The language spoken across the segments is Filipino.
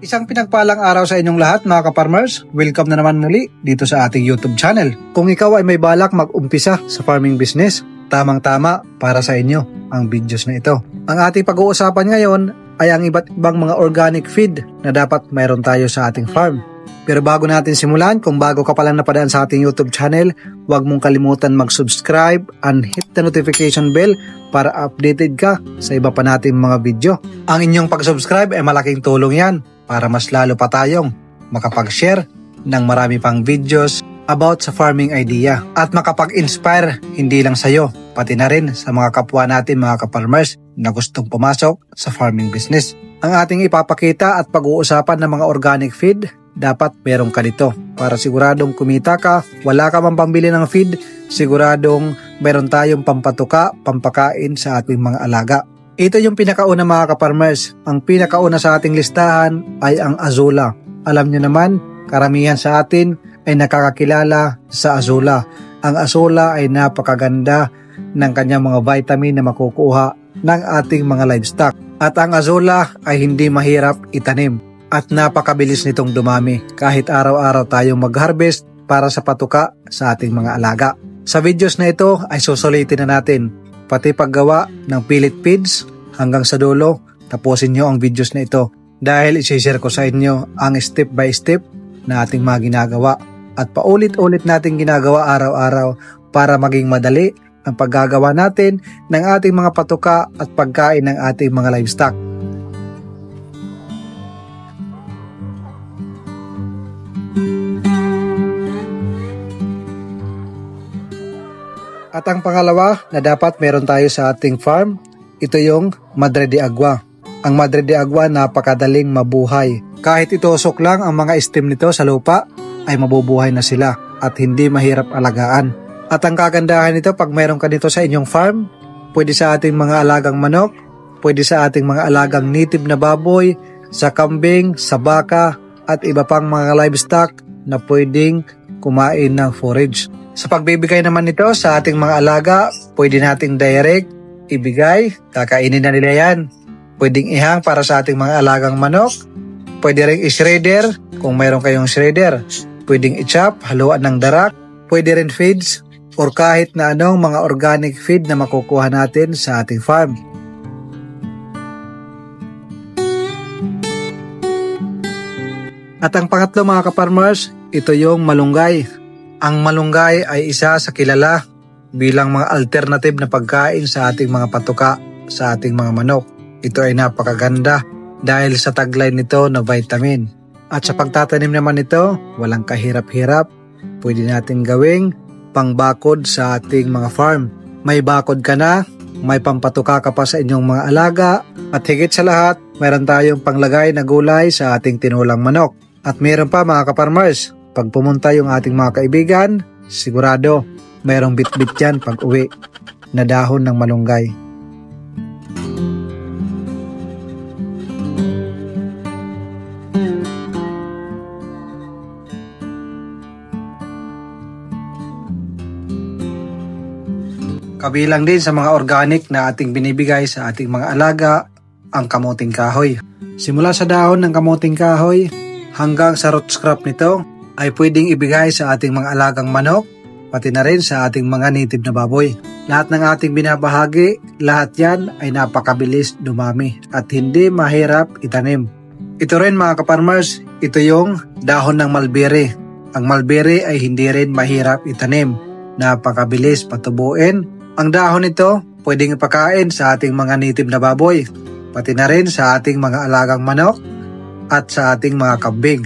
Isang pinagpalang araw sa inyong lahat mga ka-farmers. Welcome na naman muli dito sa ating YouTube channel. Kung ikaw ay may balak mag-umpisa sa farming business, tamang-tama para sa inyo ang videos na ito. Ang ating pag-uusapan ngayon ay ang iba't ibang mga organic feed na dapat mayroon tayo sa ating farm. Pero bago natin simulan, kung bago ka pa lang napadaan sa ating YouTube channel, huwag mong kalimutan mag-subscribe and hit the notification bell para updated ka sa iba pa nating mga video. Ang inyong pag-subscribe ay malaking tulong yan para mas lalo pa tayong makapag-share ng marami pang videos about sa farming idea at makapag-inspire hindi lang sa'yo, pati na rin sa mga kapwa natin mga ka-farmers na gustong pumasok sa farming business. Ang ating ipapakita at pag-uusapan ng mga organic feed, dapat meron ka dito para siguradong kumita ka. Wala ka man pambili ng feed, siguradong meron tayong pampatuka, pampakain sa ating mga alaga. Ito yung pinakauna mga ka-farmers. Ang pinakauna sa ating listahan ay ang Azula. Alam nyo naman, karamihan sa atin ay nakakakilala sa Azula. Ang Azula ay napakaganda ng kanyang mga vitamin na makukuha ng ating mga livestock. At ang Azula ay hindi mahirap itanim at napakabilis nitong dumami kahit araw-araw tayong mag-harvest para sa patuka sa ating mga alaga. Sa videos na ito ay susulitin na natin pati paggawa ng pellet feeds hanggang sa dulo. Tapusin nyo ang videos na ito dahil isi-share ko sa inyo ang step by step na ating mga ginagawa at paulit-ulit nating ginagawa araw-araw para maging madali ang paggagawa natin ng ating mga patuka at pagkain ng ating mga livestock. At ang pangalawa na dapat meron tayo sa ating farm, ito yung Madre de Agua. Ang Madre de Agua napakadaling mabuhay. Kahit itusok lang ang mga stem nito sa lupa, ay mabubuhay na sila at hindi mahirap alagaan. At ang kagandahan nito pag meron ka dito sa inyong farm, pwede sa ating mga alagang manok, pwede sa ating mga alagang native na baboy, sa kambing, sa baka, at iba pang mga livestock na pwedeng kumain ng forage. Sa pagbibigay naman nito sa ating mga alaga, pwede nating direct ibigay, kakainin na nila yan. Pwedeng ihang para sa ating mga alagang manok, pwede rin i-shredder kung mayroon kayong shredder, pwedeng i-chop, haluan ng darak, pwede rin feeds, or kahit na anong mga organic feed na makukuha natin sa ating farm. At ang pangatlo mga ka-farmers, ito yung malunggay. Ang malunggay ay isa sa kilala bilang mga alternative na pagkain sa ating mga patuka, sa ating mga manok. Ito ay napakaganda dahil sa tagline nito na vitamin. At sa pagtatanim naman nito, walang kahirap-hirap. Pwede natin gawing pangbakod sa ating mga farm. May bakod ka na, may pampatuka ka pa sa inyong mga alaga, at higit sa lahat, mayroon tayong panglagay na gulay sa ating tinulang manok. At mayroon pa mga ka-farmers, pag pumunta yung ating mga kaibigan, sigurado mayroong bit-bit yan pag uwi na dahon ng malunggay. Kabilang din sa mga organic na ating binibigay sa ating mga alaga, ang kamuting kahoy. Simula sa dahon ng kamuting kahoy hanggang sa root scrap nito, ay pwedeng ibigay sa ating mga alagang manok, pati na rin sa ating mga native na baboy. Lahat ng ating binabahagi, lahat yan ay napakabilis dumami at hindi mahirap itanim. Ito rin mga ka-farmers, ito yung dahon ng mulberry. Ang mulberry ay hindi rin mahirap itanim, napakabilis patubuin. Ang dahon nito pwedeng ipakain sa ating mga native na baboy, pati na rin sa ating mga alagang manok at sa ating mga kambing.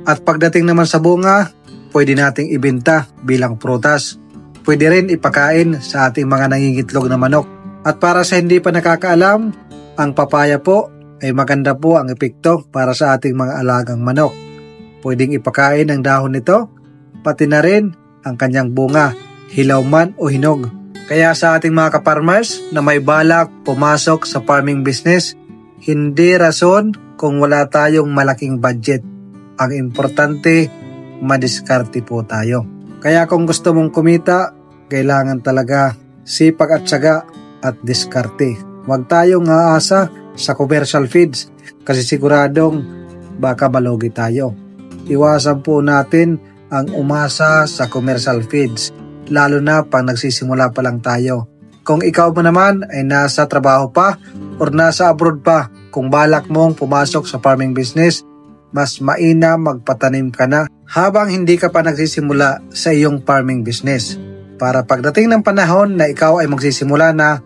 At pagdating naman sa bunga, pwede nating ibenta bilang prutas. Pwede rin ipakain sa ating mga nangingitlog na manok. At para sa hindi pa nakakaalam, ang papaya po ay maganda po ang epekto para sa ating mga alagang manok. Pwedeng ipakain ang dahon nito, pati na rin ang kanyang bunga, hilaw man o hinog. Kaya sa ating mga ka-farmers na may balak pumasok sa farming business, hindi rason kung wala tayong malaking budget. Ang importante, madiskarte po tayo. Kaya kung gusto mong kumita, kailangan talaga sipag at tiyaga at diskarte. Huwag tayong aasa sa commercial feeds kasi siguradong baka malugi tayo. Iwasan po natin ang umasa sa commercial feeds, lalo na pag nagsisimula pa lang tayo. Kung ikaw mo naman ay nasa trabaho pa or nasa abroad pa, kung balak mong pumasok sa farming business, mas mainam magpatanim ka na habang hindi ka pa nagsisimula sa iyong farming business. Para pagdating ng panahon na ikaw ay magsisimula na,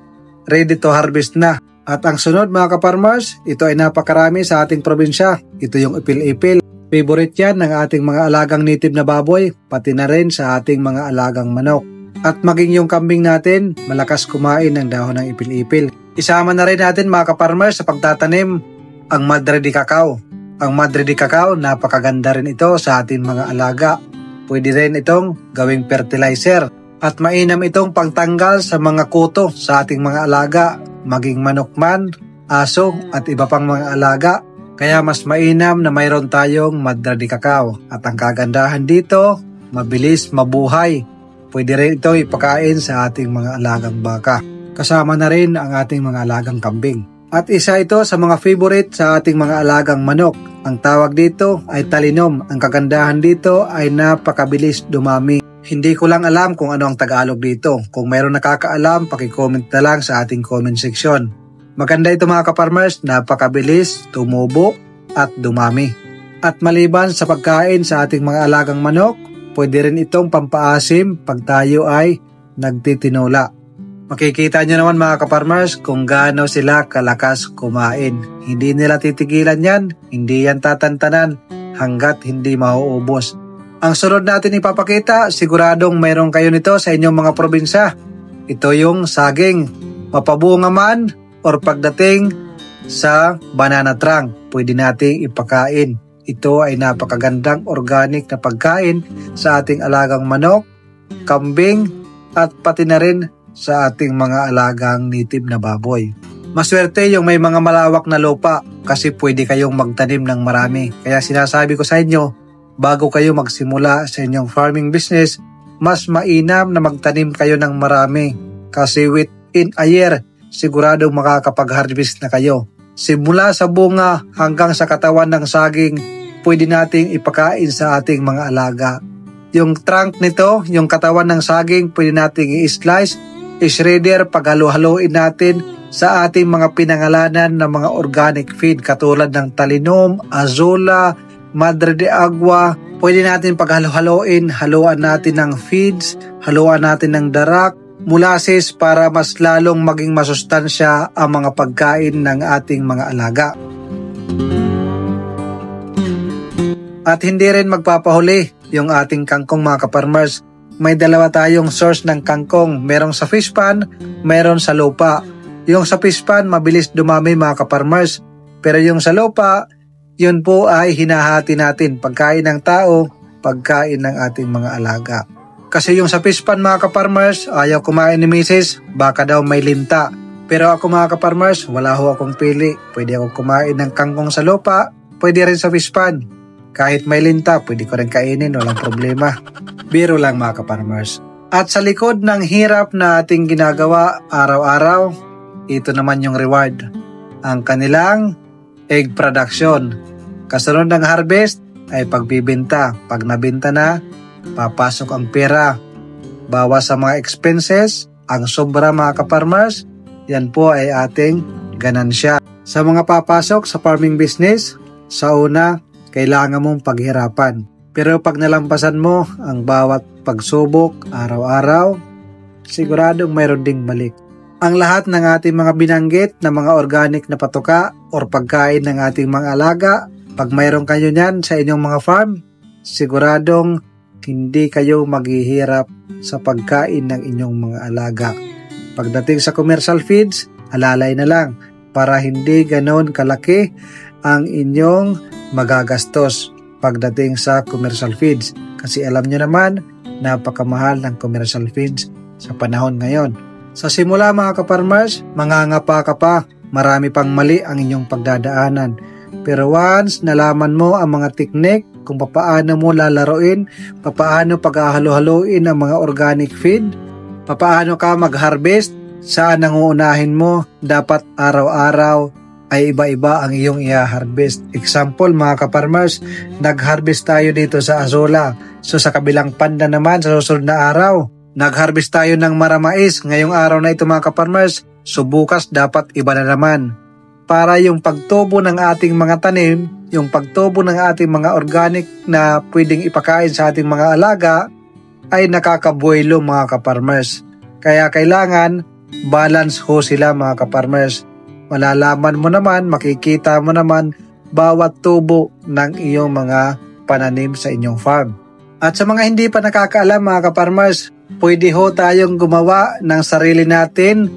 ready to harvest na. At ang sunod mga ka-farmers, ito ay napakarami sa ating probinsya. Ito yung ipil-ipil. Favorite yan ng ating mga alagang native na baboy, pati na rin sa ating mga alagang manok. At maging yung kambing natin, malakas kumain ng dahon ng ipil-ipil. Isama na rin natin mga ka-farmers sa pagtatanim ang Madre de Cacao. Ang Madre de Cacao, napakaganda rin ito sa ating mga alaga. Pwede rin itong gawing fertilizer. At mainam itong pangtanggal sa mga kuto sa ating mga alaga, maging manok man, aso at iba pang mga alaga. Kaya mas mainam na mayroon tayong Madre de Cacao. At ang kagandahan dito, mabilis mabuhay. Pwede rin ito ipakain sa ating mga alagang baka. Kasama na rin ang ating mga alagang kambing. At isa ito sa mga favorite sa ating mga alagang manok. Ang tawag dito ay talinom. Ang kagandahan dito ay napakabilis dumami. Hindi ko lang alam kung ano ang Tagalog dito. Kung mayroon nakakaalam, paki-comment na lang sa ating comment section. Maganda ito mga ka-farmers, napakabilis, tumubo at dumami. At maliban sa pagkain sa ating mga alagang manok, pwede rin itong pampaasim pag tayo ay nagtitinola. Makikita nyo naman mga ka-farmers kung gaano sila kalakas kumain. Hindi nila titigilan yan, hindi yan tatantanan hanggat hindi mauubos. Ang sunod natin ipapakita, siguradong mayroon kayo nito sa inyong mga probinsya. Ito yung saging, mapabunga man or pagdating sa banana trunk, pwede nating ipakain. Ito ay napakagandang organic na pagkain sa ating alagang manok, kambing at pati na rin sa ating mga alagang native na baboy. Maswerte yung may mga malawak na lupa kasi pwede kayong magtanim ng marami. Kaya sinasabi ko sa inyo, bago kayo magsimula sa inyong farming business, mas mainam na magtanim kayo ng marami kasi within a year, siguradong makakapag-harvest na kayo. Simula sa bunga hanggang sa katawan ng saging, pwede nating ipakain sa ating mga alaga. Yung trunk nito, yung katawan ng saging, pwede nating i-slice, i-shredder, paghalo-haloin natin sa ating mga pinangalanan na mga organic feed katulad ng talinom, azola, Madre de Agua. Pwede natin paghalo-haloin, haluan natin ng feeds, haluan natin ng darak, molasses para mas lalong maging masustansya ang mga pagkain ng ating mga alaga. At hindi rin magpapahuli yung ating kangkong mga ka-farmers. May dalawa tayong source ng kangkong, merong sa fish pan, meron sa lupa. Yung sa fish pan mabilis dumami mga ka-farmers, pero yung sa lupa, yun po ay hinahati natin, pagkain ng tao, pagkain ng ating mga alaga. Kasi yung sa fish pan mga ka-farmers, ayaw kumain ni Mrs. Baka daw may linta. Pero ako mga ka-farmers, wala ho akong pili. Pwede ako kumain ng kangkong sa lupa, pwede rin sa fish pan. Kahit may linta, pwede ko rin kainin, walang problema. Biro lang mga ka-farmers. At sa likod ng hirap na ating ginagawa araw-araw, ito naman yung reward. Ang kanilang egg production. Kasunod ng harvest ay pagbibenta. Pag nabenta na, papasok ang pera. Bawas sa mga expenses, ang sobra mga ka-farmers, yan po ay ating ganansya. Sa mga papasok sa farming business, sa una, kailangan mong paghirapan. Pero pag nalampasan mo ang bawat pagsubok araw-araw, siguradong mayroon ding balik. Ang lahat ng ating mga binanggit na mga organic na patuka or pagkain ng ating mga alaga, pag mayroon kayo niyan sa inyong mga farm, siguradong hindi kayo maghihirap sa pagkain ng inyong mga alaga. Pagdating sa commercial feeds, alalay na lang para hindi ganon kalaki ang inyong magagastos pagdating sa commercial feeds. Kasi alam nyo naman, napakamahal ng commercial feeds sa panahon ngayon. Sa simula mga ka-farmers, mangangapa ka pa, marami pang mali ang inyong pagdadaanan. Pero once nalaman mo ang mga teknik kung papaano mo lalaruin, papaano pag-ahalo-haloin ang mga organic feed, papaano ka mag-harvest, saan ang uunahin mo, dapat araw-araw ay iba-iba ang iyong i-harvest. Example mga ka-farmers, nag-harvest tayo dito sa Azola. So sa kabilang panda naman sa susunod na araw, nag-harvest tayo ng maramais ngayong araw na ito mga ka-farmers. So bukas dapat iba na naman. Para yung pagtubo ng ating mga tanim, yung pagtubo ng ating mga organic na pwedeng ipakain sa ating mga alaga ay nakakabuelo mga ka-farmers. Kaya kailangan balance ho sila mga ka-farmers. Malalaman mo naman, makikita mo naman bawat tubo ng iyong mga pananim sa inyong farm. At sa mga hindi pa nakakaalam mga ka-farmers, pwede ho tayong gumawa ng sarili natin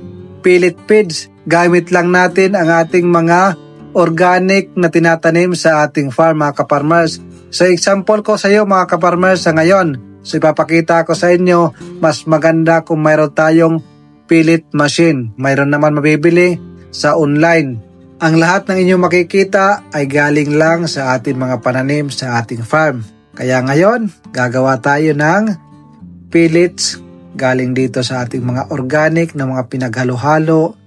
pellet feeds. Gamit lang natin ang ating mga organic na tinatanim sa ating farm mga ka-farmers. So example ko sa iyo mga ka-farmers sa ngayon. So ipapakita ko sa inyo, mas maganda kung mayroon tayong pellet machine. Mayroon naman mabibili sa online. Ang lahat ng inyong makikita ay galing lang sa ating mga pananim sa ating farm. Kaya ngayon, gagawa tayo ng pellets galing dito sa ating mga organic na mga pinaghalo-halo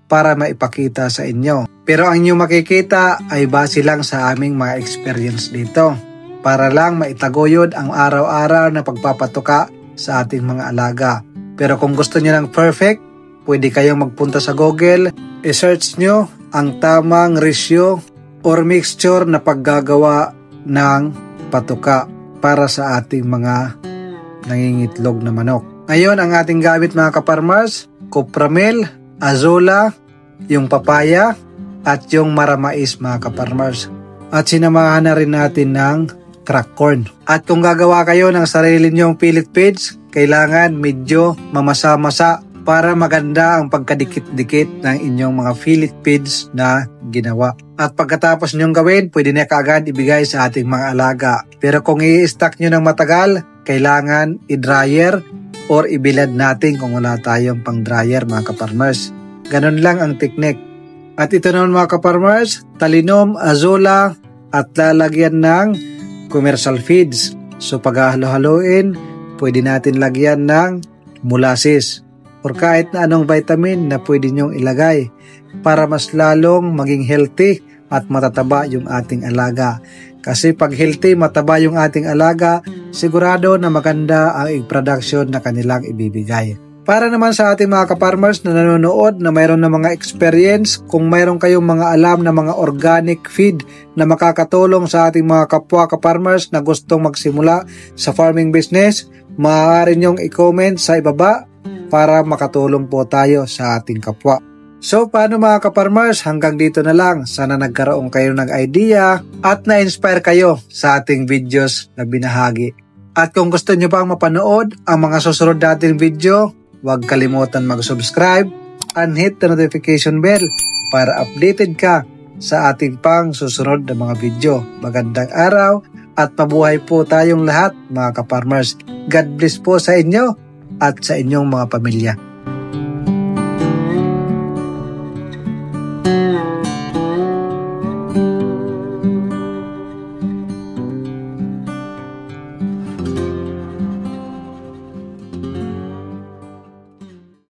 para maipakita sa inyo. Pero ang inyong makikita ay base lang sa aming mga experience dito para lang maitaguyod ang araw-araw na pagpapatuka sa ating mga alaga. Pero kung gusto niyo ng perfect, pwede kayong magpunta sa Google, i-search nyo ang tamang ratio or mixture na paggagawa ng patuka para sa ating mga nangingitlog na manok. Ngayon, ang ating gamit mga ka-farmers, Copramil, Azola, yung papaya, at yung maramais mga ka-farmers. At sinamahan na rin natin ng crack corn. At kung gagawa kayo ng sarili nyong pellet feeds, kailangan medyo mamasa-masa para maganda ang pagkadikit-dikit ng inyong mga pellet feeds na ginawa. At pagkatapos nyong gawin, pwede na kaagad ibigay sa ating mga alaga. Pero kung i-stack nyo ng matagal, kailangan i-dryer or ibilad natin kung wala tayong pang-dryer mga ka-farmers. Ganon lang ang technique. At ito naman mga ka-farmers, Talinom, Azola at lalagyan ng commercial feeds. So paghahalo-haloin, pwede natin lagyan ng molasses or kahit na anong vitamin na pwede nyong ilagay para mas lalong maging healthy at matataba yung ating alaga. Kasi pag healthy, mataba yung ating alaga, sigurado na maganda ang egg production na kanilang ibibigay. Para naman sa ating mga ka-farmers na nanonood na mayroon na mga experience, kung mayroon kayong mga alam na mga organic feed na makakatulong sa ating mga kapwa ka-farmers na gustong magsimula sa farming business, maaari nyong i-comment sa ibaba para makatulong po tayo sa ating kapwa. So paano mga ka-farmers, hanggang dito na lang. Sana nagkaroon kayo ng idea at na-inspire kayo sa ating videos na binahagi. At kung gusto nyo pang mapanood ang mga susunod nating video, huwag kalimutan mag-subscribe and hit the notification bell para updated ka sa ating pang susunod na mga video. Magandang araw at mabuhay po tayong lahat mga ka-farmers. God bless po sa inyo at sa inyong mga pamilya.